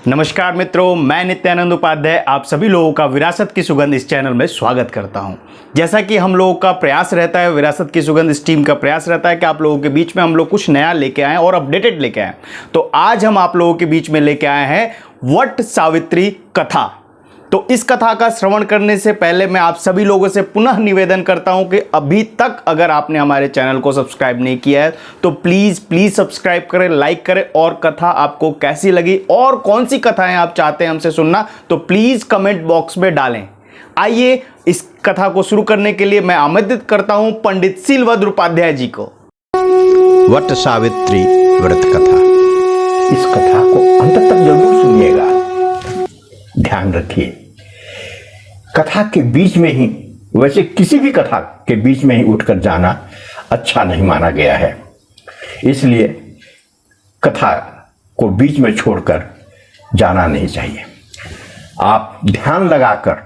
नमस्कार मित्रों, मैं नित्यानंद उपाध्याय आप सभी लोगों का विरासत की सुगंध इस चैनल में स्वागत करता हूं। जैसा कि हम लोगों का प्रयास रहता है, विरासत की सुगंध इस टीम का प्रयास रहता है कि आप लोगों के बीच में हम लोग कुछ नया लेके आएँ और अपडेटेड लेके आएँ। तो आज हम आप लोगों के बीच में लेके आए हैं वट सावित्री कथा। तो इस कथा का श्रवण करने से पहले मैं आप सभी लोगों से पुनः निवेदन करता हूं कि अभी तक अगर आपने हमारे चैनल को सब्सक्राइब नहीं किया है तो प्लीज़ सब्सक्राइब करें, लाइक करें। और कथा आपको कैसी लगी और कौन सी कथाएं आप चाहते हैं हमसे सुनना तो प्लीज़ कमेंट बॉक्स में डालें। आइए इस कथा को शुरू करने के लिए मैं आमंत्रित करता हूं पंडित शीलभद्र उपाध्याय जी को। वट सावित्री व्रत कथा। इस कथा को अंत तक जरूर सुनिएगा। ध्यान रखिए, कथा के बीच में ही, वैसे किसी भी कथा के बीच में ही उठकर जाना अच्छा नहीं माना गया है, इसलिए कथा को बीच में छोड़कर जाना नहीं चाहिए। आप ध्यान लगाकर,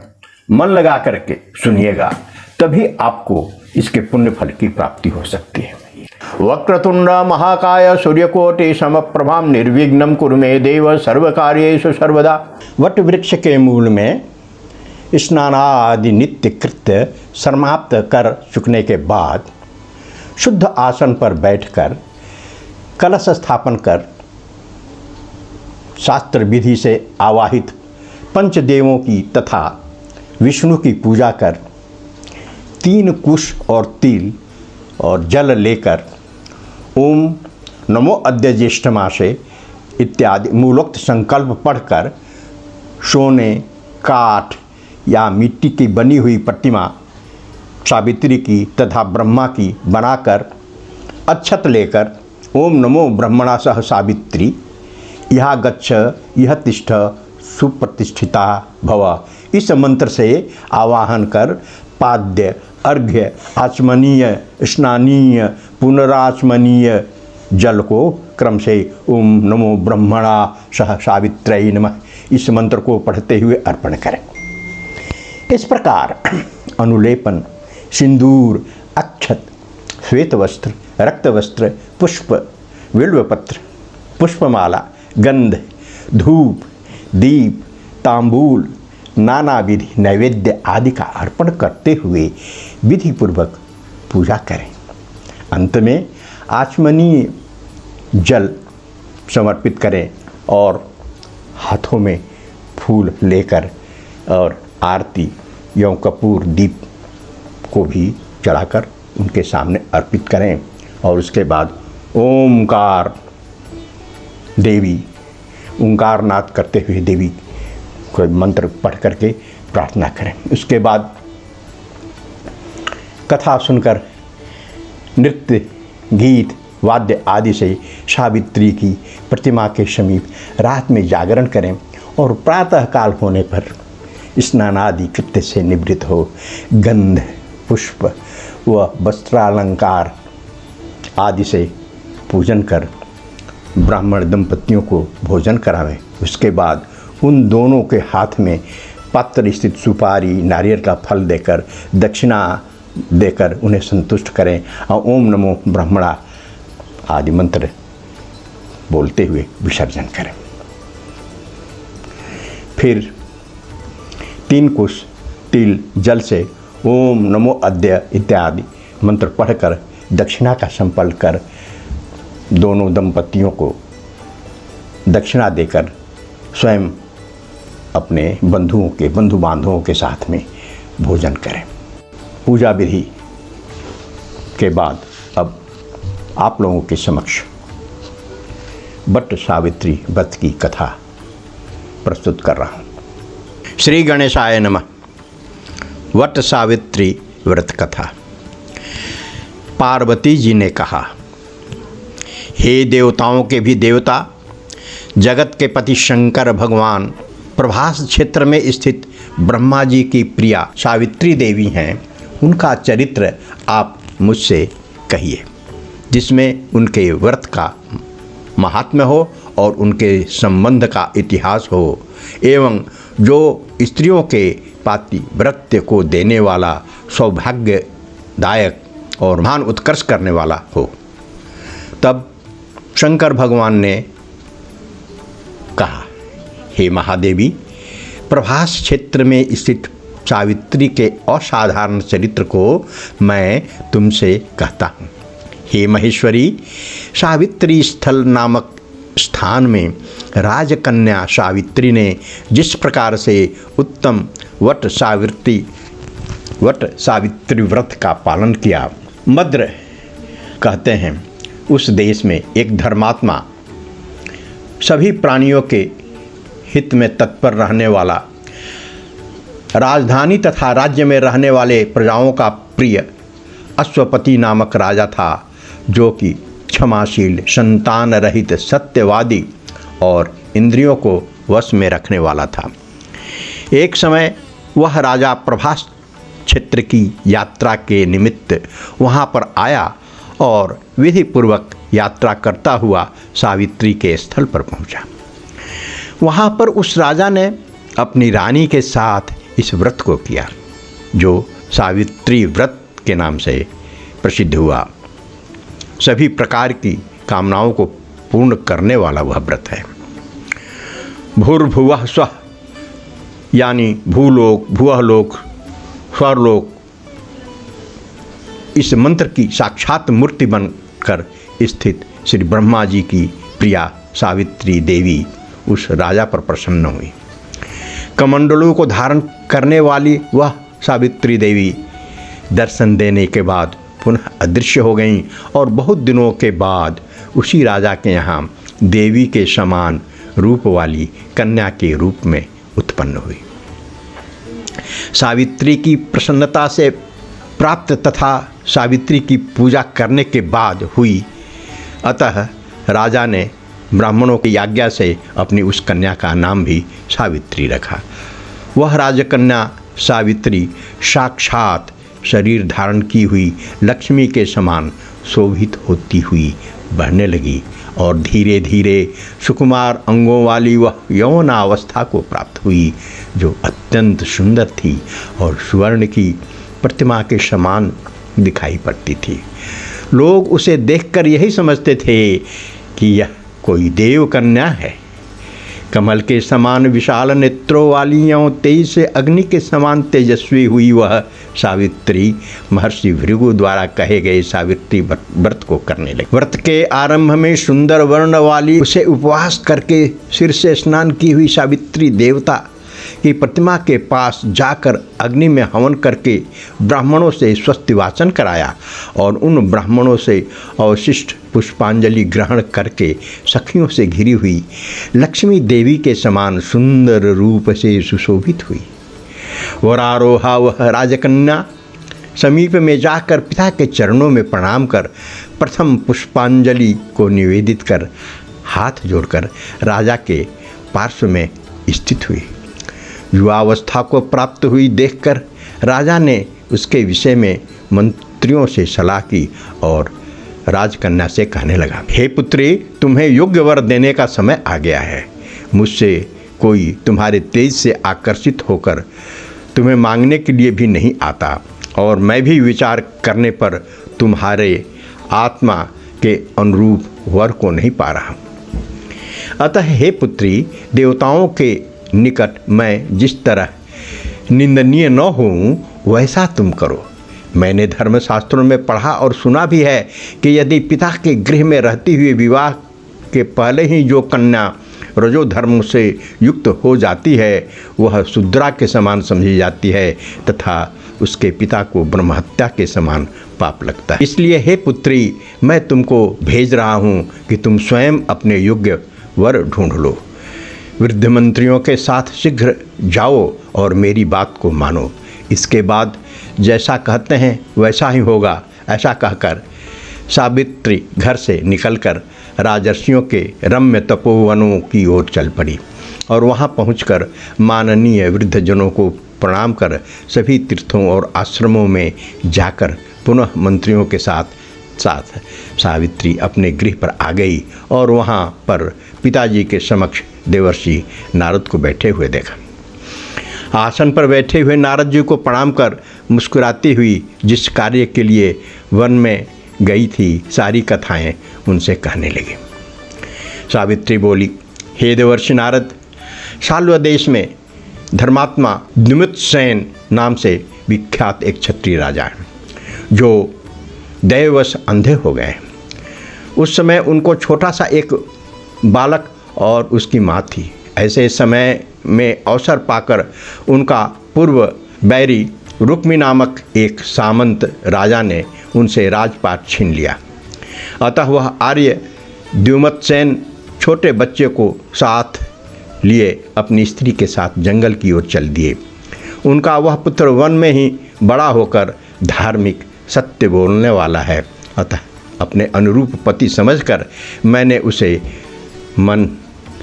मन लगा करके सुनिएगा, तभी आपको इसके पुण्य फल की प्राप्ति हो सकती है। वक्रतुंड महाकाय सूर्यकोटि समप्रभा निर्विघ्नं कुरु मे देव सर्वकार्येषु सर्वदा। वट वृक्ष के मूल में स्नानादि नित्य कृत्य समाप्त कर चुकने के बाद शुद्ध आसन पर बैठकर कलश स्थापन कर शास्त्र विधि से आवाहित पंचदेवों की तथा विष्णु की पूजा कर 3 कुश और तिल और जल लेकर ओम नमो अद्य ज्येष्ठ मासे इत्यादि मूलोक्त संकल्प पढ़कर सोने, काठ या मिट्टी की बनी हुई प्रतिमा सावित्री की तथा ब्रह्मा की बनाकर अक्षत लेकर ओम नमो ब्रह्मणा सह सावित्री यह गच्छ यह तिष्ठ सुप्रतिष्ठिता भव इस मंत्र से आवाहन कर पाद्य, अर्घ्य, आचमनीय, स्नानीय, पुनराचमनीय जल को क्रम से ओम नमो ब्रह्मणा सह सावित्रै नमः इस मंत्र को पढ़ते हुए अर्पण करें। इस प्रकार अनुलेपन, सिंदूर, अक्षत, श्वेत वस्त्र, रक्त वस्त्र, पुष्प, बिल्वपत्र, पुष्पमाला, गंध, धूप, दीप, तांबूल, नाना विधि नैवेद्य आदि का अर्पण करते हुए विधिपूर्वक पूजा करें। अंत में आचमनीय जल समर्पित करें और हाथों में फूल लेकर और आरती एवं कपूर दीप को भी चढ़ाकर उनके सामने अर्पित करें और उसके बाद ओमकार देवी, ओंकार नाद करते हुए देवी कोई मंत्र पढ़ करके प्रार्थना करें। उसके बाद कथा सुनकर नृत्य, गीत, वाद्य आदि से सावित्री की प्रतिमा के समीप रात में जागरण करें और प्रातः काल होने पर स्नान आदि कृत्य से निवृत्त हो गंध, पुष्प व वस्त्रालंकार आदि से पूजन कर ब्राह्मण दंपतियों को भोजन करावें। उसके बाद उन दोनों के हाथ में पात्र स्थित सुपारी, नारियल का फल देकर दक्षिणा देकर उन्हें संतुष्ट करें और ओम नमो ब्रह्मणा आदि मंत्र बोलते हुए विसर्जन करें। फिर 3 कुश तिल जल से ओम नमो अद्य इत्यादि मंत्र पढ़कर दक्षिणा का संकल्प कर दोनों दंपतियों को दक्षिणा देकर स्वयं अपने बंधु बांधवों के साथ में भोजन करें। पूजा विधि के बाद अब आप लोगों के समक्ष वट सावित्री व्रत की कथा प्रस्तुत कर रहा हूँ। श्री गणेशाय नमः। वट सावित्री व्रत कथा। पार्वती जी ने कहा, हे देवताओं के भी देवता, जगत के पति शंकर भगवान प्रभास क्षेत्र में स्थित ब्रह्मा जी की प्रिया सावित्री देवी हैं। उनका चरित्र आप मुझसे कहिए, जिसमें उनके व्रत का महात्म्य हो और उनके संबंध का इतिहास हो एवं जो स्त्रियों के पातिव्रत्य को देने वाला सौभाग्यदायक और महान उत्कर्ष करने वाला हो। तब शंकर भगवान ने कहा, हे महादेवी, प्रभास क्षेत्र में स्थित सावित्री के असाधारण चरित्र को मैं तुमसे कहता हूँ। हे महेश्वरी, सावित्री स्थल नामक स्थान में राजकन्या सावित्री ने जिस प्रकार से उत्तम वट सावित्री व्रत का पालन किया, मद्र कहते हैं, उस देश में एक धर्मात्मा, सभी प्राणियों के हित में तत्पर रहने वाला, राजधानी तथा राज्य में रहने वाले प्रजाओं का प्रिय अश्वपति नामक राजा था, जो कि क्षमाशील, संतान रहित, सत्यवादी और इंद्रियों को वश में रखने वाला था। एक समय वह राजा प्रभास क्षेत्र की यात्रा के निमित्त वहाँ पर आया और विधिपूर्वक यात्रा करता हुआ सावित्री के स्थल पर पहुँचा। वहाँ पर उस राजा ने अपनी रानी के साथ इस व्रत को किया, जो सावित्री व्रत के नाम से प्रसिद्ध हुआ। सभी प्रकार की कामनाओं को पूर्ण करने वाला वह व्रत है। भूर्भुवः स्वः यानी भूलोक, भुवलोक, स्वर्लोक, इस मंत्र की साक्षात मूर्ति बनकर स्थित श्री ब्रह्मा जी की प्रिया सावित्री देवी उस राजा पर प्रसन्न हुई। कमंडलों को धारण करने वाली वह सावित्री देवी दर्शन देने के बाद पुनः अदृश्य हो गईं और बहुत दिनों के बाद उसी राजा के यहाँ देवी के समान रूप वाली कन्या के रूप में उत्पन्न हुई। सावित्री की प्रसन्नता से प्राप्त तथा सावित्री की पूजा करने के बाद हुई, अतः राजा ने ब्राह्मणों की आज्ञा से अपनी उस कन्या का नाम भी सावित्री रखा। वह राजकन्या सावित्री साक्षात शरीर धारण की हुई लक्ष्मी के समान शोभित होती हुई बढ़ने लगी और धीरे धीरे सुकुमार अंगों वाली वह यौवनावस्था को प्राप्त हुई, जो अत्यंत सुंदर थी और स्वर्ण की प्रतिमा के समान दिखाई पड़ती थी। लोग उसे देखकर यही समझते थे कि यह कोई देव कन्या है। कमल के समान विशाल नेत्रों वाली एवं तेज से अग्नि के समान तेजस्वी हुई वह सावित्री महर्षि भृगु द्वारा कहे गए सावित्री व्रत को करने लगी। व्रत के आरंभ में सुंदर वर्ण वाली उसे उपवास करके सिर से स्नान की हुई सावित्री देवता की प्रतिमा के पास जाकर अग्नि में हवन करके ब्राह्मणों से स्वस्ति वाचन कराया और उन ब्राह्मणों से अवशिष्ट पुष्पांजलि ग्रहण करके सखियों से घिरी हुई लक्ष्मी देवी के समान सुंदर रूप से सुशोभित हुई। वरारोहा वह राजकन्या समीप में जाकर पिता के चरणों में प्रणाम कर प्रथम पुष्पांजलि को निवेदित कर हाथ जोड़कर राजा के पार्श्व में स्थित हुई। युवावस्था को प्राप्त हुई देखकर राजा ने उसके विषय में मंत्रियों से सलाह की और राजकन्या से कहने लगा, हे पुत्री, तुम्हें योग्य वर देने का समय आ गया है। मुझसे कोई तुम्हारे तेज से आकर्षित होकर तुम्हें मांगने के लिए भी नहीं आता और मैं भी विचार करने पर तुम्हारे आत्मा के अनुरूप वर को नहीं पा रहा। अतः हे पुत्री, देवताओं के निकट मैं जिस तरह निंदनीय न हूँ वैसा तुम करो। मैंने धर्मशास्त्रों में पढ़ा और सुना भी है कि यदि पिता के गृह में रहती हुई विवाह के पहले ही जो कन्या रजोधर्म से युक्त हो जाती है वह शूद्रा के समान समझी जाती है तथा उसके पिता को ब्रह्महत्या के समान पाप लगता है। इसलिए हे पुत्री, मैं तुमको भेज रहा हूँ कि तुम स्वयं अपने योग्य वर ढूंढ लो। वृद्ध मंत्रियों के साथ शीघ्र जाओ और मेरी बात को मानो। इसके बाद जैसा कहते हैं वैसा ही होगा। ऐसा कहकर सावित्री घर से निकलकर राजर्षियों के रम्य तपोवनों की ओर चल पड़ी और वहां पहुंचकर माननीय वृद्धजनों को प्रणाम कर सभी तीर्थों और आश्रमों में जाकर पुनः मंत्रियों के साथ सावित्री अपने गृह पर आ गई और वहां पर पिताजी के समक्ष देवर्षि नारद को बैठे हुए देखा। आसन पर बैठे हुए नारद जी को प्रणाम कर मुस्कुराती हुई जिस कार्य के लिए वन में गई थी सारी कथाएं उनसे कहने लगी। सावित्री बोली, हे देवर्षि नारद, शाल्व देश में धर्मात्मा द्युमत्सेन नाम से विख्यात एक क्षत्रिय राजा हैं, जो दैववश अंधे हो गए। उस समय उनको छोटा सा एक बालक और उसकी माँ थी। ऐसे समय में अवसर पाकर उनका पूर्व बैरी रुक्मी नामक एक सामंत राजा ने उनसे राजपाट छीन लिया। अतः वह आर्य द्युमत्सेन छोटे बच्चे को साथ लिए अपनी स्त्री के साथ जंगल की ओर चल दिए। उनका वह पुत्र वन में ही बड़ा होकर धार्मिक सत्य बोलने वाला है, अतः अपने अनुरूप पति समझकर मैंने उसे मन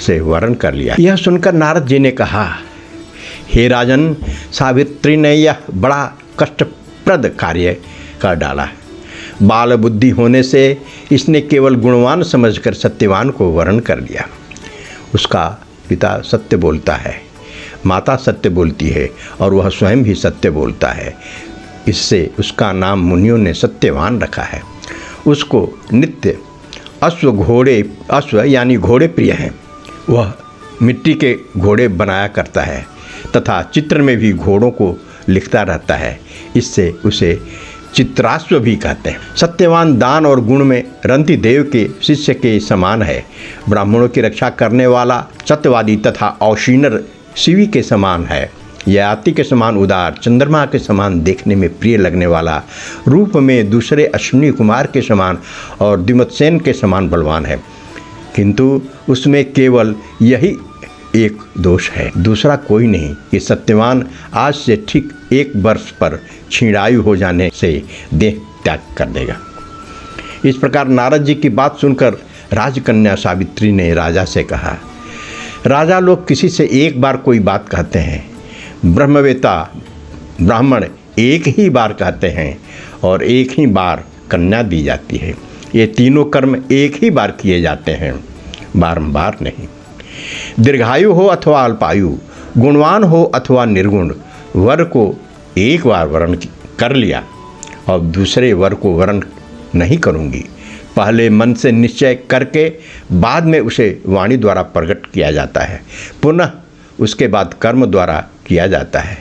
से वरण कर लिया। यह सुनकर नारद जी ने कहा, हे राजन, सावित्री ने यह बड़ा कष्टप्रद कार्य कर डाला। बाल बुद्धि होने से इसने केवल गुणवान समझकर सत्यवान को वरण कर लिया। उसका पिता सत्य बोलता है, माता सत्य बोलती है और वह स्वयं भी सत्य बोलता है। इससे उसका नाम मुनियों ने सत्यवान रखा है। उसको नित्य अश्व यानी घोड़े प्रिय हैं। वह मिट्टी के घोड़े बनाया करता है तथा चित्र में भी घोड़ों को लिखता रहता है। इससे उसे चित्राश्व भी कहते हैं। सत्यवान दान और गुण में रंति देव के शिष्य के समान है। ब्राह्मणों की रक्षा करने वाला सत्यवादी तथा औशीनर शिवी के समान है। ययाति के समान उदार, चंद्रमा के समान देखने में प्रिय लगने वाला, रूप में दूसरे अश्विनी कुमार के समान और द्युमत्सेन के समान बलवान है। किंतु उसमें केवल यही एक दोष है, दूसरा कोई नहीं। कि सत्यवान आज से ठीक 1 वर्ष पर क्षीणायु हो जाने से देह त्याग कर देगा। इस प्रकार नारद जी की बात सुनकर राजकन्या सावित्री ने राजा से कहा, राजा लोग किसी से एक बार कोई बात कहते हैं, ब्रह्मवेता ब्राह्मण एक ही बार कहते हैं और एक ही बार कन्या दी जाती है। ये तीनों कर्म एक ही बार किए जाते हैं, बारंबार नहीं। दीर्घायु हो अथवा अल्पायु, गुणवान हो अथवा निर्गुण, वर को एक बार वरण कर लिया और दूसरे वर को वरण नहीं करूँगी। पहले मन से निश्चय करके बाद में उसे वाणी द्वारा प्रकट किया जाता है, पुनः उसके बाद कर्म द्वारा किया जाता है।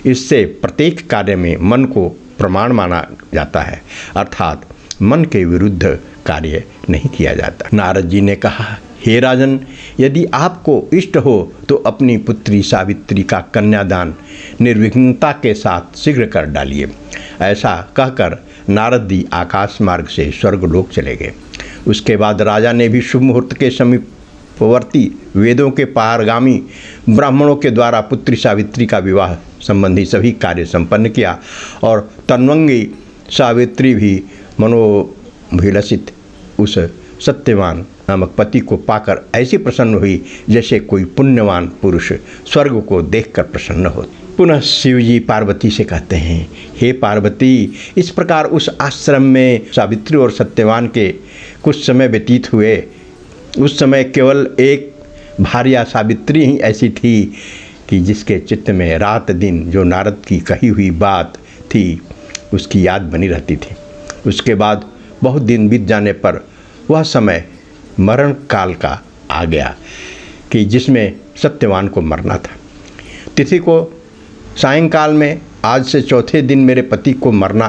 इससे प्रत्येक कार्य में मन को प्रमाण माना जाता है, अर्थात मन के विरुद्ध कार्य नहीं किया जाता। नारद जी ने कहा, हे राजन, यदि आपको इष्ट हो तो अपनी पुत्री सावित्री का कन्यादान निर्विघ्नता के साथ शीघ्र कर डालिए। ऐसा कहकर नारद जी आकाश मार्ग से स्वर्गलोक चले गए। उसके बाद राजा ने भी शुभ मुहूर्त के समीपवर्ती वेदों के पारगामी ब्राह्मणों के द्वारा पुत्री सावित्री का विवाह संबंधी सभी कार्य संपन्न किया और तन्वंगी सावित्री भी मनोभिलषित उस सत्यवान नामक पति को पाकर ऐसी प्रसन्न हुई जैसे कोई पुण्यवान पुरुष स्वर्ग को देखकर प्रसन्न हो। पुनः शिव जी पार्वती से कहते हैं, हे पार्वती, इस प्रकार उस आश्रम में सावित्री और सत्यवान के कुछ समय व्यतीत हुए। उस समय केवल एक भार्या सावित्री ही ऐसी थी कि जिसके चित्त में रात दिन जो नारद की कही हुई बात थी उसकी याद बनी रहती थी। उसके बाद बहुत दिन बीत जाने पर वह समय मरण काल का आ गया कि जिसमें सत्यवान को मरना था। तिथि को सायंकाल में आज से चौथे दिन मेरे पति को मरना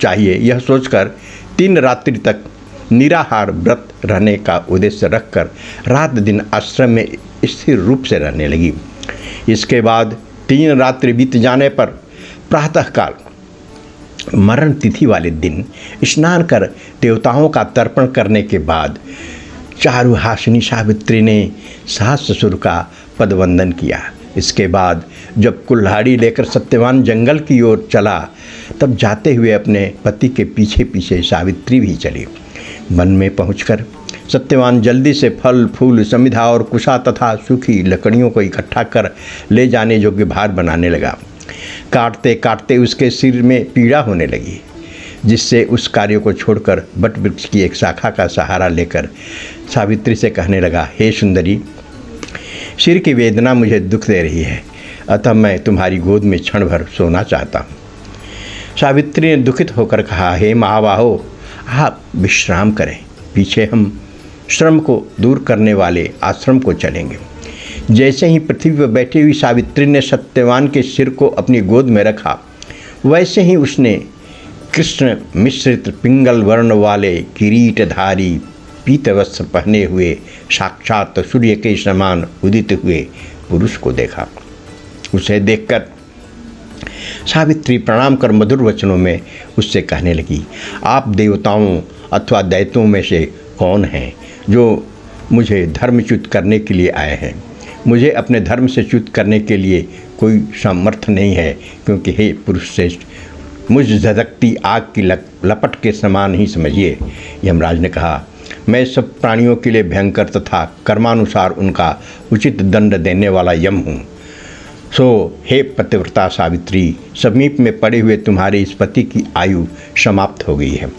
चाहिए, यह सोचकर 3 रात्रि तक निराहार व्रत रहने का उद्देश्य रखकर रात दिन आश्रम में स्थिर रूप से रहने लगी। इसके बाद 3 रात्रि बीत जाने पर प्रातःकाल मरण तिथि वाले दिन स्नान कर देवताओं का तर्पण करने के बाद चारुहासिनी सावित्री ने सास ससुर का पदवंदन किया। इसके बाद जब कुल्हाड़ी लेकर सत्यवान जंगल की ओर चला तब जाते हुए अपने पति के पीछे पीछे सावित्री भी चली। वन में पहुंचकर सत्यवान जल्दी से फल फूल समिधा और कुशा तथा सूखी लकड़ियों को इकट्ठा कर ले जाने योग्य भार बनाने लगा। काटते काटते उसके सिर में पीड़ा होने लगी, जिससे उस कार्य को छोड़कर बट वृक्ष की एक शाखा का सहारा लेकर सावित्री से कहने लगा, हे सुंदरी, सिर की वेदना मुझे दुख दे रही है, अतः मैं तुम्हारी गोद में क्षण भर सोना चाहता हूँ। सावित्री ने दुखित होकर कहा, हे महाबाहो, आप विश्राम करें, पीछे हम श्रम को दूर करने वाले आश्रम को चलेंगे। जैसे ही पृथ्वी पर बैठी हुई सावित्री ने सत्यवान के सिर को अपनी गोद में रखा, वैसे ही उसने कृष्ण मिश्रित पिंगल वर्ण वाले किरीटधारी पीत वस्त्र पहने हुए साक्षात सूर्य के समान उदित हुए पुरुष को देखा। उसे देखकर सावित्री प्रणाम कर मधुर वचनों में उससे कहने लगी, आप देवताओं अथवा दैत्यों में से कौन हैं जो मुझे धर्मच्युत करने के लिए आए हैं? मुझे अपने धर्म से च्युत करने के लिए कोई सामर्थ्य नहीं है, क्योंकि हे पुरुष श्रेष्ठ, मुझ झदकती आग की लपट के समान ही समझिए। यमराज ने कहा, मैं सब प्राणियों के लिए भयंकर तथा कर्मानुसार उनका उचित दंड देने वाला यम हूँ। सो हे पतिव्रता सावित्री, समीप में पड़े हुए तुम्हारे इस पति की आयु समाप्त हो गई है।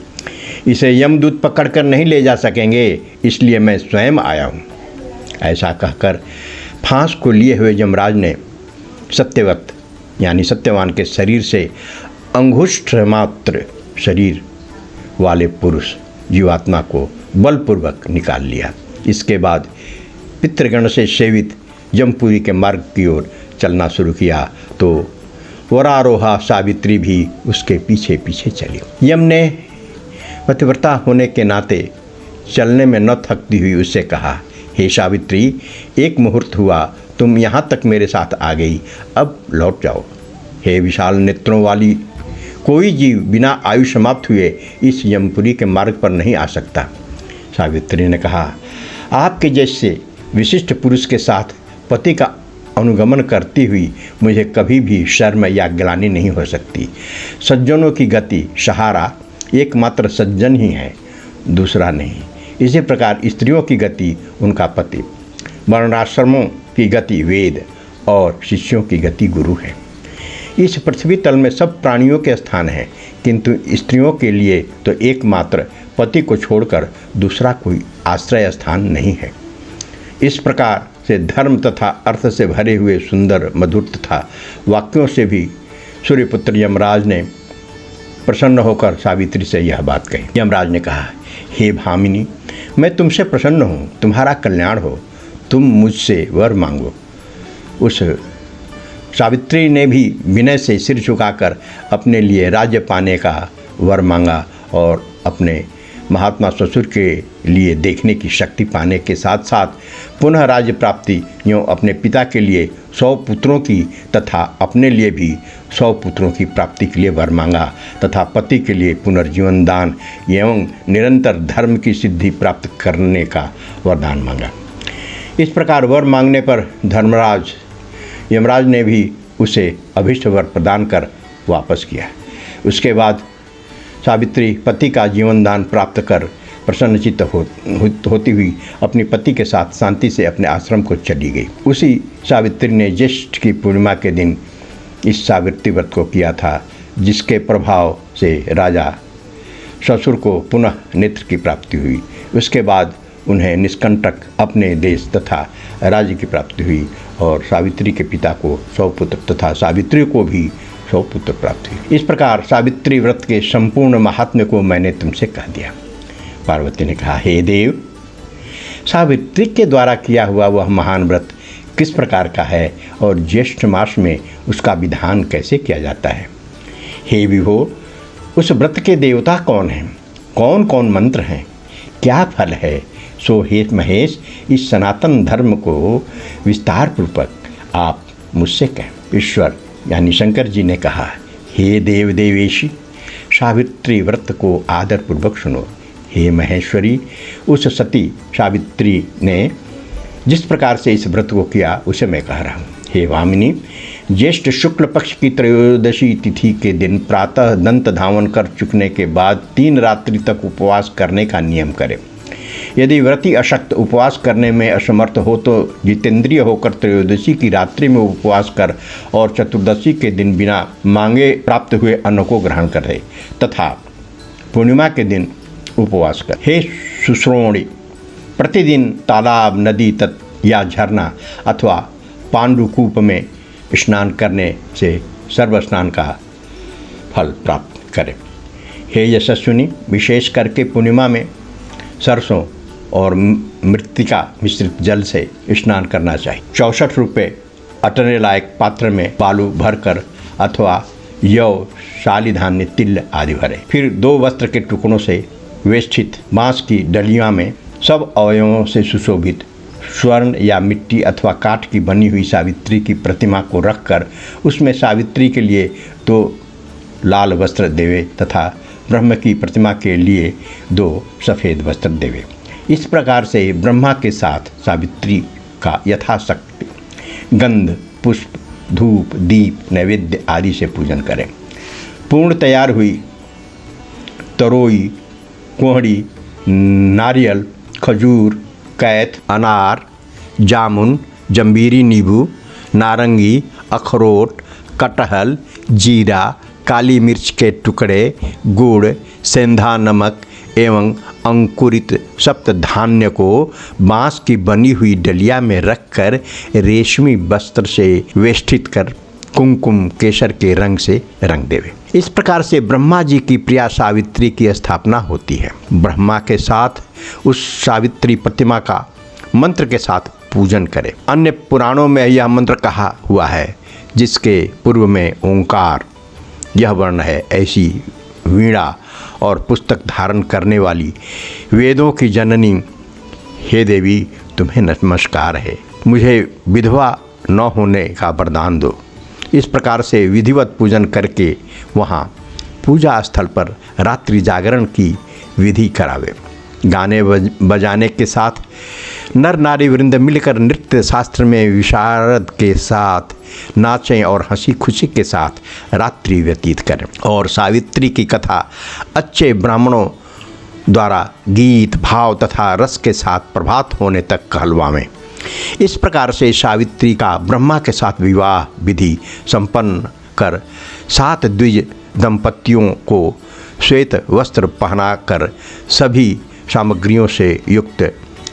इसे यमदूत पकड़कर नहीं ले जा सकेंगे, इसलिए मैं स्वयं आया हूँ। ऐसा कहकर फांस को लिए हुए यमराज ने सत्यवत यानी सत्यवान के शरीर से अंगुष्ठ मात्र शरीर वाले पुरुष जीवात्मा को बलपूर्वक निकाल लिया। इसके बाद पितृगण से सेवित जमपुरी के मार्ग की ओर चलना शुरू किया तो वरारोहा सावित्री भी उसके पीछे पीछे चली। यम ने पतिव्रता होने के नाते चलने में न थकती हुई उससे कहा, हे सावित्री, एक मुहूर्त हुआ तुम यहाँ तक मेरे साथ आ गई, अब लौट जाओ। हे विशाल नेत्रों वाली, कोई जीव बिना आयु समाप्त हुए इस यमपुरी के मार्ग पर नहीं आ सकता। सावित्री ने कहा, आपके जैसे विशिष्ट पुरुष के साथ पति का अनुगमन करती हुई मुझे कभी भी शर्म या ग्लानि नहीं हो सकती। सज्जनों की गति सहारा एकमात्र सज्जन ही है, दूसरा नहीं। इसी प्रकार स्त्रियों की गति उनका पति, वर्णाश्रमों की गति वेद और शिष्यों की गति गुरु है। इस पृथ्वी तल में सब प्राणियों के स्थान हैं, किंतु स्त्रियों के लिए तो एकमात्र पति को छोड़कर दूसरा कोई आश्रय स्थान नहीं है। इस प्रकार से धर्म तथा अर्थ से भरे हुए सुंदर मधुर तथा वाक्यों से भी सूर्यपुत्र यमराज ने प्रसन्न होकर सावित्री से यह बात कही। यमराज ने कहा, हे भामिनी, मैं तुमसे प्रसन्न हूँ, तुम्हारा कल्याण हो, तुम मुझसे वर मांगो। उस सावित्री ने भी विनय से सिर झुकाकर अपने लिए राज्य पाने का वर मांगा और अपने महात्मा ससुर के लिए देखने की शक्ति पाने के साथ साथ पुनः राज्य प्राप्ति यूँ अपने पिता के लिए 100 पुत्रों की तथा अपने लिए भी 100 पुत्रों की प्राप्ति के लिए वर मांगा तथा पति के लिए पुनर्जीवन दान एवं निरंतर धर्म की सिद्धि प्राप्त करने का वरदान मांगा। इस प्रकार वर मांगने पर धर्मराज यमराज ने भी उसे अभीष्ट वर प्रदान कर वापस किया। उसके बाद सावित्री पति का जीवन दान प्राप्त कर प्रसन्नचित्त होती हुई अपने पति के साथ शांति से अपने आश्रम को चली गई। उसी सावित्री ने ज्येष्ठ की पूर्णिमा के दिन इस सावित्री व्रत को किया था, जिसके प्रभाव से राजा ससुर को पुनः नेत्र की प्राप्ति हुई। उसके बाद उन्हें निष्कंटक अपने देश तथा राज्य की प्राप्ति हुई और सावित्री के पिता को 100 पुत्र तथा सावित्री को भी 100 पुत्र प्राप्त हुई। इस प्रकार सावित्री व्रत के संपूर्ण महात्म्य को मैंने तुमसे कह दिया। पार्वती ने कहा, हे देव, सावित्री के द्वारा किया हुआ वह महान व्रत किस प्रकार का है और ज्येष्ठ मास में उसका विधान कैसे किया जाता है? हे विभो, उस व्रत के देवता कौन हैं? कौन कौन मंत्र हैं? क्या फल है? सो हे महेश, इस सनातन धर्म को विस्तार पूर्वक आप मुझसे कहें। ईश्वर यानी शंकर जी ने कहा, हे देव देवेशी, सावित्री व्रत को आदरपूर्वक सुनो। हे महेश्वरी, उस सती सावित्री ने जिस प्रकार से इस व्रत को किया उसे मैं कह रहा हूँ। हे वामिनी, ज्येष्ठ शुक्ल पक्ष की त्रयोदशी तिथि के दिन प्रातः दंत धावन कर चुकने के बाद 3 रात्रि तक उपवास करने का नियम करें। यदि व्रती अशक्त उपवास करने में असमर्थ हो तो जितेंद्रिय होकर त्रयोदशी की रात्रि में उपवास कर और चतुर्दशी के दिन बिना मांगे प्राप्त हुए अन्न को ग्रहण करे तथा पूर्णिमा के दिन उपवास कर। हे सुश्रोणी, प्रतिदिन तालाब, नदी तट या झरना अथवा पांडुकूप में स्नान करने से सर्व स्नान का फल प्राप्त करें। हे यशस्विनी, विशेष करके पूर्णिमा में सरसों और मृत्तिका मिश्रित जल से स्नान करना चाहिए। 64 रुपये अटने लायक पात्र में बालू भरकर अथवा यव, शाली धान्य, तिल आदि भरे। फिर 2 वस्त्र के टुकड़ों से वेष्टित बांस की डलिया में सब अवयवों से सुशोभित स्वर्ण या मिट्टी अथवा काठ की बनी हुई सावित्री की प्रतिमा को रखकर उसमें सावित्री के लिए 2 लाल वस्त्र देवे तथा ब्रह्म की प्रतिमा के लिए 2 सफ़ेद वस्त्र देवे। इस प्रकार से ब्रह्मा के साथ सावित्री का यथाशक्ति गंध, पुष्प, धूप, दीप, नैवेद्य आदि से पूजन करें। पूर्ण तैयार हुई तरोई, कोहड़ी, नारियल, खजूर, कैथ, अनार, जामुन, जंबीरी नींबू, नारंगी, अखरोट, कटहल, जीरा, काली मिर्च के टुकड़े, गुड़, सेंधा नमक एवं अंकुरित सप्त धान्य को बांस की बनी हुई डलिया में रखकर रेशमी वस्त्र से वेष्टित कर कुमकुम केसर के रंग से रंग देवे। इस प्रकार से ब्रह्मा जी की प्रिया सावित्री की स्थापना होती है। ब्रह्मा के साथ उस सावित्री प्रतिमा का मंत्र के साथ पूजन करें। अन्य पुराणों में यह मंत्र कहा हुआ है जिसके पूर्व में ओंकार यह वर्ण है। ऐसी वीणा और पुस्तक धारण करने वाली वेदों की जननी हे देवी, तुम्हें नमस्कार है। मुझे विधवा न होने का वरदान दो। इस प्रकार से विधिवत पूजन करके वहाँ पूजा स्थल पर रात्रि जागरण की विधि करावे। गाने बजाने के साथ नर नारी वृंद मिलकर नृत्य शास्त्र में विशारद के साथ नाचें और हंसी खुशी के साथ रात्रि व्यतीत करें और सावित्री की कथा अच्छे ब्राह्मणों द्वारा गीत, भाव तथा रस के साथ प्रभात होने तक कहलवाएं। इस प्रकार से सावित्री का ब्रह्मा के साथ विवाह विधि संपन्न कर 7 द्विज दंपतियों को श्वेत वस्त्र पहनाकर सभी सामग्रियों से युक्त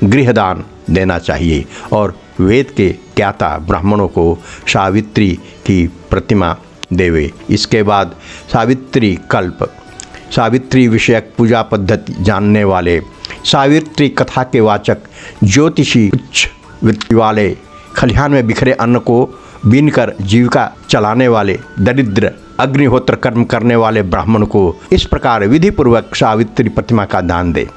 गृहदान देना चाहिए और वेद के ज्ञाता ब्राह्मणों को सावित्री की प्रतिमा देवे। इसके बाद सावित्री कल्प, सावित्री विषयक पूजा पद्धति जानने वाले, सावित्री कथा के वाचक, ज्योतिषी, उच्च वृत्ति वाले, खलिहान में बिखरे अन्न को बीनकर जीविका चलाने वाले, दरिद्र, अग्निहोत्र कर्म करने वाले ब्राह्मण को इस प्रकार विधिपूर्वक सावित्री प्रतिमा का दान दे।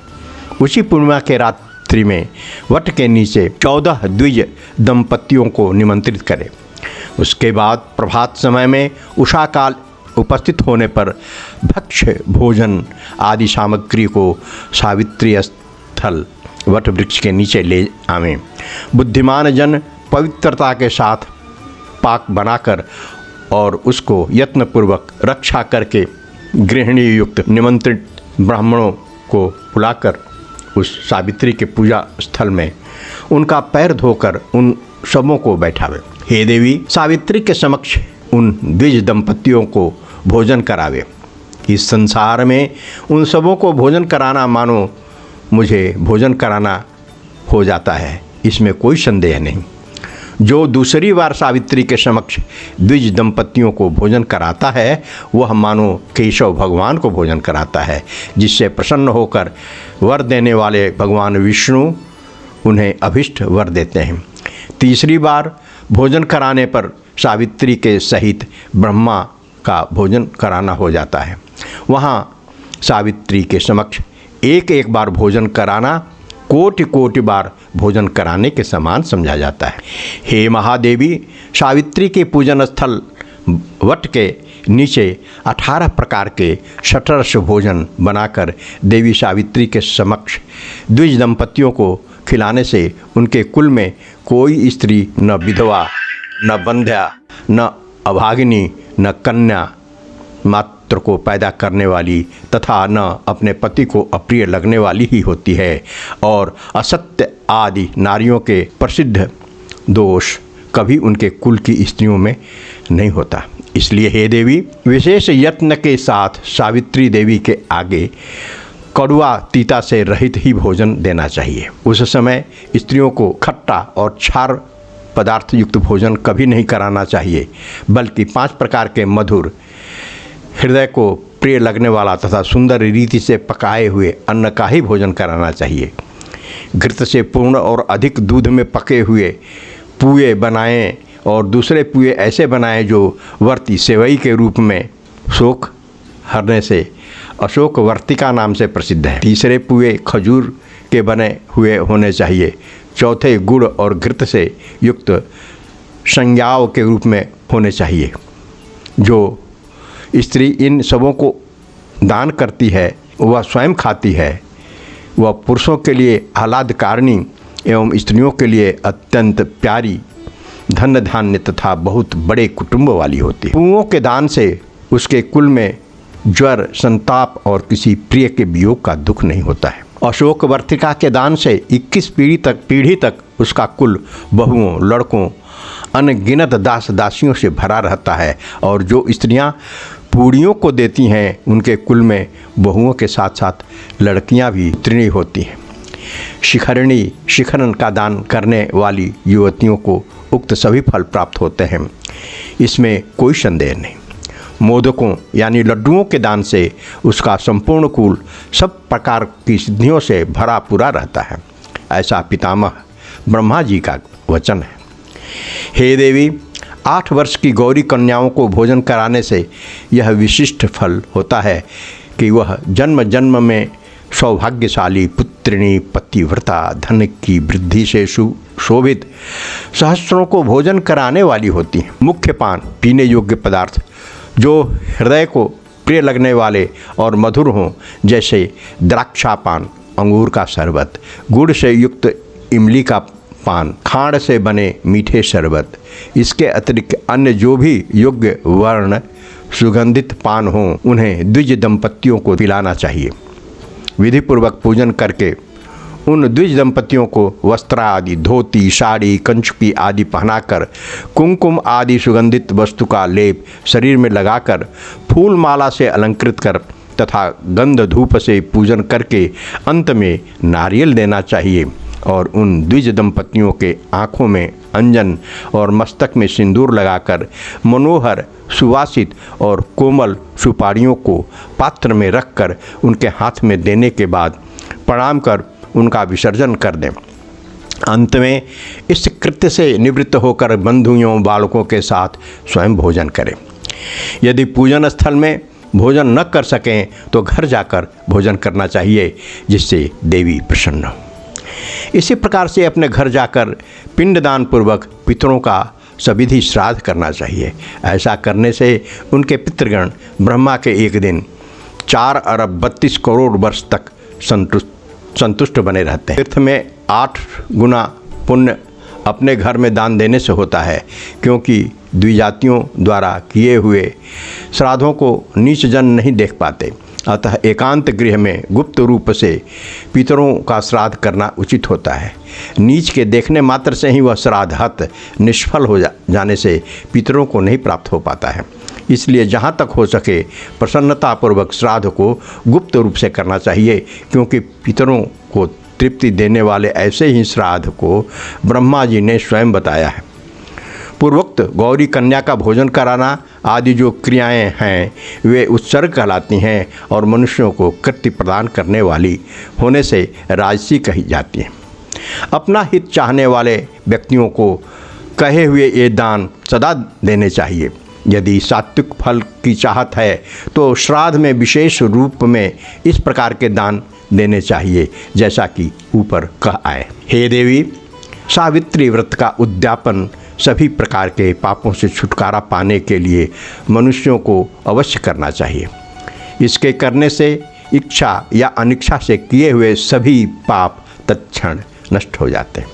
उसी पूर्णिमा के रात्रि में वट के नीचे 14 द्विज दंपतियों को निमंत्रित करें। उसके बाद प्रभात समय में उषा काल उपस्थित होने पर भक्ष्य, भोजन आदि सामग्री को सावित्री स्थल वट वृक्ष के नीचे ले आवें। बुद्धिमान जन पवित्रता के साथ पाक बनाकर और उसको यत्नपूर्वक रक्षा करके गृहिणी युक्त निमंत्रित ब्राह्मणों को बुलाकर उस सावित्री के पूजा स्थल में उनका पैर धोकर उन सबों को बैठावे। हे देवी, सावित्री के समक्ष उन द्विज दंपतियों को भोजन करावे। इस संसार में उन सबों को भोजन कराना मानो मुझे भोजन कराना हो जाता है, इसमें कोई संदेह नहीं। जो दूसरी बार सावित्री के समक्ष द्विज दंपतियों को भोजन कराता है वह मानो केशव भगवान को भोजन कराता है, जिससे प्रसन्न होकर वर देने वाले भगवान विष्णु उन्हें अभिष्ट वर देते हैं। तीसरी बार भोजन कराने पर सावित्री के सहित ब्रह्मा का भोजन कराना हो जाता है। वहाँ सावित्री के समक्ष एक एक बार भोजन कराना कोटि कोटि बार भोजन कराने के समान समझा जाता है। हे महादेवी, सावित्री के पूजन स्थल वट के नीचे 18 प्रकार के षट्रस भोजन बनाकर देवी सावित्री के समक्ष द्विज दंपतियों को खिलाने से उनके कुल में कोई स्त्री न विधवा, न बंध्या, न अभागिनी, न कन्या मात्र को पैदा करने वाली तथा न अपने पति को अप्रिय लगने वाली ही होती है और असत्य आदि नारियों के प्रसिद्ध दोष कभी उनके कुल की स्त्रियों में नहीं होता। इसलिए हे देवी, विशेष यत्न के साथ सावित्री देवी के आगे कड़वा तीता से रहित ही भोजन देना चाहिए। उस समय स्त्रियों को खट्टा और क्षार पदार्थ युक्त भोजन कभी नहीं कराना चाहिए, बल्कि 5 प्रकार के मधुर, हृदय को प्रिय लगने वाला तथा सुंदर रीति से पकाए हुए अन्न का ही भोजन कराना चाहिए। घृत से पूर्ण और अधिक दूध में पके हुए पुए बनाएं और दूसरे पुए ऐसे बनाएं जो वर्ती सेवई के रूप में शोक हरने से अशोक वर्तिका नाम से प्रसिद्ध है। तीसरे पुए खजूर के बने हुए होने चाहिए। चौथे गुड़ और घृत से युक्त संज्ञाओं के रूप में होने चाहिए। जो स्त्री इन सबों को दान करती है वह स्वयं खाती है। वह पुरुषों के लिए आह्लादकारिणी एवं स्त्रियों के लिए अत्यंत प्यारी, धन धान्य तथा बहुत बड़े कुटुंब वाली होती है। पुओं के दान से उसके कुल में ज्वर, संताप और किसी प्रिय के वियोग का दुख नहीं होता है। अशोक वर्तिका के दान से 21 पीढ़ी तक उसका कुल बहुओं, लड़कों, अनगिनत दास दासियों से भरा रहता है और जो स्त्रियां पूड़ियों को देती हैं उनके कुल में बहुओं के साथ साथ लड़कियां भी उत्तीर्ण होती हैं। शिखरण का दान करने वाली युवतियों को उक्त सभी फल प्राप्त होते हैं, इसमें कोई संदेह नहीं। मोदकों यानी लड्डुओं के दान से उसका संपूर्ण कुल सब प्रकार की सिद्धियों से भरा पूरा रहता है, ऐसा पितामह ब्रह्मा जी का वचन है। हे देवी, 8 वर्ष की गौरी कन्याओं को भोजन कराने से यह विशिष्ट फल होता है कि वह जन्म जन्म में सौभाग्यशाली, पुत्रिणी, पतिव्रता, धन की वृद्धि से सुशोभित, सहस्रों को भोजन कराने वाली होती हैं। मुख्य पान, पीने योग्य पदार्थ जो हृदय को प्रिय लगने वाले और मधुर हों, जैसे द्राक्षापान, अंगूर का शरबत, गुड़ से युक्त इमली का पान, खांड से बने मीठे शरबत, इसके अतिरिक्त अन्य जो भी योग्य वर्ण सुगंधित पान हों उन्हें द्विज दंपतियों को पिलाना चाहिए। विधिपूर्वक पूजन करके उन द्विज दंपतियों को वस्त्र आदि, धोती, साड़ी, कंचुकी आदि पहनाकर, कुमकुम आदि सुगंधित वस्तु का लेप शरीर में लगाकर, फूल माला से अलंकृत कर तथा गंध धूप से पूजन करके अंत में नारियल देना चाहिए और उन द्विज दंपतियों के आँखों में अंजन और मस्तक में सिंदूर लगाकर मनोहर, सुवासित और कोमल सुपारियों को पात्र में रखकर उनके हाथ में देने के बाद प्रणाम कर उनका विसर्जन कर दें। अंत में इस कृत्य से निवृत्त होकर बंधुओं, बालकों के साथ स्वयं भोजन करें। यदि पूजन स्थल में भोजन न कर सकें तो घर जाकर भोजन करना चाहिए, जिससे देवी प्रसन्न हो। इसी प्रकार से अपने घर जाकर पिंडदान पूर्वक पितरों का सविधि श्राद्ध करना चाहिए। ऐसा करने से उनके पितृगण ब्रह्मा के एक दिन 4 अरब 32 करोड़ वर्ष तक संतुष्ट बने रहते हैं। तीर्थ में 8 गुना पुण्य अपने घर में दान देने से होता है, क्योंकि द्विजातियों द्वारा किए हुए श्राद्धों को नीच जन नहीं देख पाते। अतः एकांत गृह में गुप्त रूप से पितरों का श्राद्ध करना उचित होता है। नीच के देखने मात्र से ही वह श्राद्ध निष्फल हो जाने से पितरों को नहीं प्राप्त हो पाता है। इसलिए जहाँ तक हो सके प्रसन्नतापूर्वक श्राद्ध को गुप्त रूप से करना चाहिए, क्योंकि पितरों को तृप्ति देने वाले ऐसे ही श्राद्ध को ब्रह्मा जी ने स्वयं बताया है। पूर्वोक्त गौरी कन्या का भोजन कराना आदि जो क्रियाएं हैं वे उत्सर्ग कहलाती हैं और मनुष्यों को कृत्य प्रदान करने वाली होने से राजसी कही जाती हैं। अपना हित चाहने वाले व्यक्तियों को कहे हुए ये दान सदा देने चाहिए। यदि सात्विक फल की चाहत है तो श्राद्ध में विशेष रूप में इस प्रकार के दान देने चाहिए, जैसा कि ऊपर कहा आए। हे देवी, सावित्री व्रत का उद्यापन सभी प्रकार के पापों से छुटकारा पाने के लिए मनुष्यों को अवश्य करना चाहिए। इसके करने से इच्छा या अनिच्छा से किए हुए सभी पाप तत्क्षण नष्ट हो जाते हैं।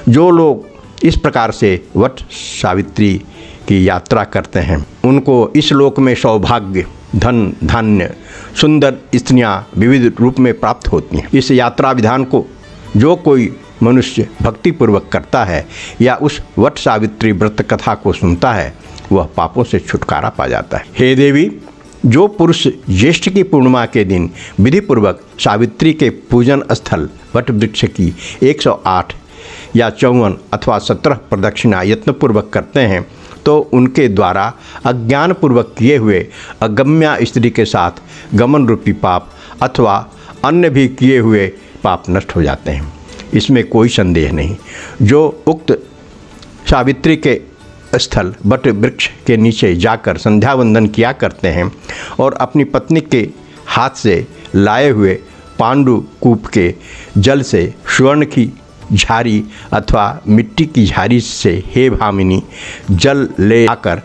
जो लोग इस प्रकार से वट सावित्री की यात्रा करते हैं उनको इस लोक में सौभाग्य, धन धान्य, सुंदर स्त्रियां विविध रूप में प्राप्त होती हैं। इस यात्रा विधान को जो कोई मनुष्य भक्तिपूर्वक करता है या उस वट सावित्री व्रत कथा को सुनता है वह पापों से छुटकारा पा जाता है। हे देवी, जो पुरुष ज्येष्ठ की पूर्णिमा के दिन विधिपूर्वक सावित्री के पूजन स्थल वट वृक्ष की 108 या 54 अथवा 17 प्रदक्षिणा यत्नपूर्वक करते हैं तो उनके द्वारा अज्ञानपूर्वक किए हुए अगम्या स्त्री के साथ गमन रूपी पाप अथवा अन्य भी किए हुए पाप नष्ट हो जाते हैं। इसमें कोई संदेह नहीं। जो उक्त सावित्री के स्थल बट वृक्ष के नीचे जाकर संध्या वंदन किया करते हैं और अपनी पत्नी के हाथ से लाए हुए पांडुकूप के जल से स्वर्ण की झारी अथवा मिट्टी की झारी से हे भामिनी जल ले आकर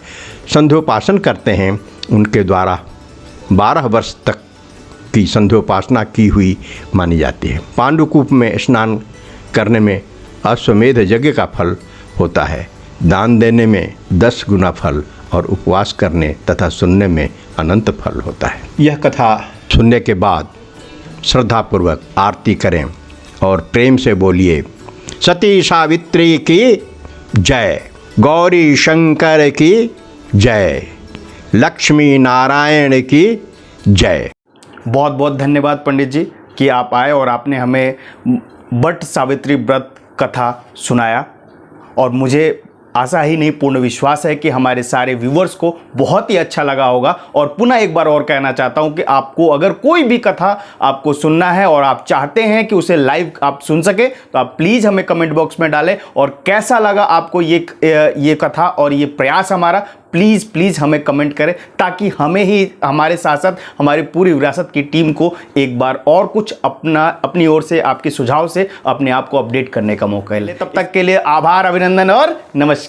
संध्योपासन करते हैं, उनके द्वारा 12 वर्ष तक की संध्योपासना की हुई मानी जाती है। पांडुकूप में स्नान करने में अश्वमेध यज्ञ का फल होता है, दान देने में 10 गुना फल और उपवास करने तथा सुनने में अनंत फल होता है। यह कथा सुनने के बाद श्रद्धापूर्वक आरती करें और प्रेम से बोलिए सती सावित्री की जय, गौरी शंकर की जय, लक्ष्मी नारायण की जय। बहुत बहुत धन्यवाद पंडित जी कि आप आए और आपने हमें बट सावित्री व्रत कथा सुनाया, और मुझे आशा ही नहीं पूर्ण विश्वास है कि हमारे सारे व्यूवर्स को बहुत ही अच्छा लगा होगा। और पुनः एक बार और कहना चाहता हूं कि आपको अगर कोई भी कथा आपको सुनना है और आप चाहते हैं कि उसे लाइव आप सुन सके तो आप प्लीज़ हमें कमेंट बॉक्स में डालें, और कैसा लगा आपको ये कथा और ये प्रयास हमारा, प्लीज़ हमें कमेंट करें, ताकि हमें ही हमारे साथ साथ हमारी पूरी विरासत की टीम को एक बार और कुछ अपनी ओर से आपके सुझाव से अपने आप को अपडेट करने का मौका मिले। तब तक के लिए आभार, अभिनंदन और नमस्कार।